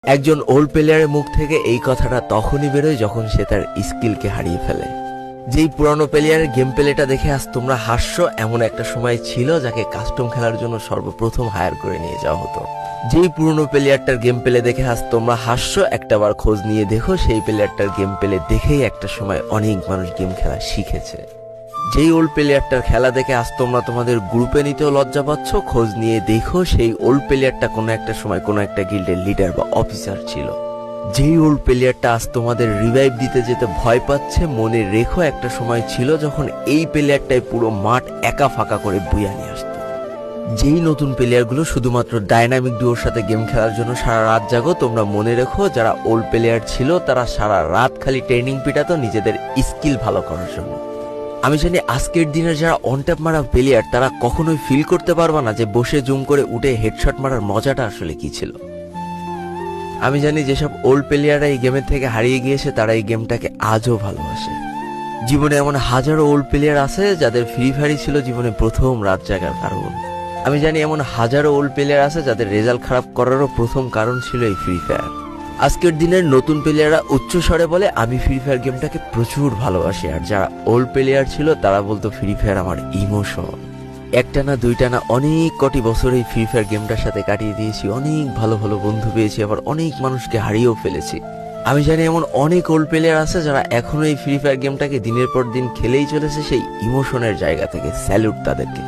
একজন ওল্ড প্লেয়ারের মুখ থেকে এই কথাটা তখনই বেরোয় যখন সে তার স্কিলকে হারিয়ে ফেলে। যেই পুরানো প্লেয়ারের গেম প্লেটা দেখে আজ তোমরা হাসছো, এমন একটা সময় ছিল যাকে কাস্টম খেলার জন্য সর্বপ্রথম হায়ার করে নিয়ে যাওয়া হতো। যেই পুরনো প্লেয়ারটার গেম প্লে দেখে আজ তোমরা হাসছো, একটাবার খোঁজ নিয়ে দেখো সেই প্লেয়ারটার গেম প্লে দেখেই একটা সময় অনেক মানুষ গেম খেলা শিখেছে। যেই ওল্ড প্লেয়ারটার খেলা দেখে আজ তোমরা তোমাদের গ্রুপে নিতেও লজ্জা পাচ্ছ, খোঁজ নিয়ে দেখো সেই ওল্ড প্লেয়ারটা কোনো একটা সময় কোনো একটা গিল্ডের লিডার বা অফিসার ছিল। যেই ওল্ড প্লেয়ারটা আজ তোমাদের রিভাইভ দিতে যেতে ভয় পাচ্ছে, মনে রেখো একটা সময় ছিল যখন এই প্লেয়ারটাই পুরো মাঠ একা ফাঁকা করে বুয়া নিয়ে আসতো। যেই নতুন প্লেয়ারগুলো শুধুমাত্র ডাইনামিক ডুয়োর সাথে গেম খেলার জন্য সারা রাত জাগো, তোমরা মনে রেখো যারা ওল্ড প্লেয়ার ছিল তারা সারা রাত খালি ট্রেনিং পিটাতো নিজেদের স্কিল ভালো করার জন্য। আমি জানি আজকের দিনের যারা অন ট্যাপ মারা প্লেয়ার তারা কখনোই ফিল করতে পারবে না যে বসে জুম করে উঠে হেডশট মারার মজাটা আসলে কি ছিল। আমি জানি যেসব ওল্ড প্লেয়াররা এই গেমের থেকে হারিয়ে গিয়েছে তারা এই গেমটাকে আজও ভালোবাসে। জীবনে এমন হাজারো ওল্ড প্লেয়ার আছে যাদের ফ্রি ফায়ারই ছিল জীবনে প্রথম রাত জাগার কারণ। আমি জানি এমন হাজারো ওল্ড প্লেয়ার আছে যাদের রেজাল্ট খারাপ করারও প্রথম কারণ ছিল এই ফ্রি ফায়ার। আজকের দিনের নতুন প্লেয়াররা উচ্চ স্বরে বলে আমি ফ্রি ফায়ার গেমটাকে প্রচুর ভালোবাসি, আর যারা ওল্ড প্লেয়ার ছিল তারা বলতো ফ্রি ফায়ার আমার ইমোশন। একটা না দুইটা না অনেক কটি বছর এই ফ্রি ফায়ার গেমটার সাথে কাটিয়ে দিয়েছি, অনেক ভালো ভালো বন্ধু পেয়েছি, আবার অনেক মানুষকে হারিয়েও ফেলেছি। আমি জানি এমন অনেক ওল্ড প্লেয়ার আছে যারা এখনো এই ফ্রি ফায়ার গেমটাকে দিনের পর দিন খেলেই চলেছে সেই ইমোশনের জায়গা থেকে। স্যালুট তাদেরকে।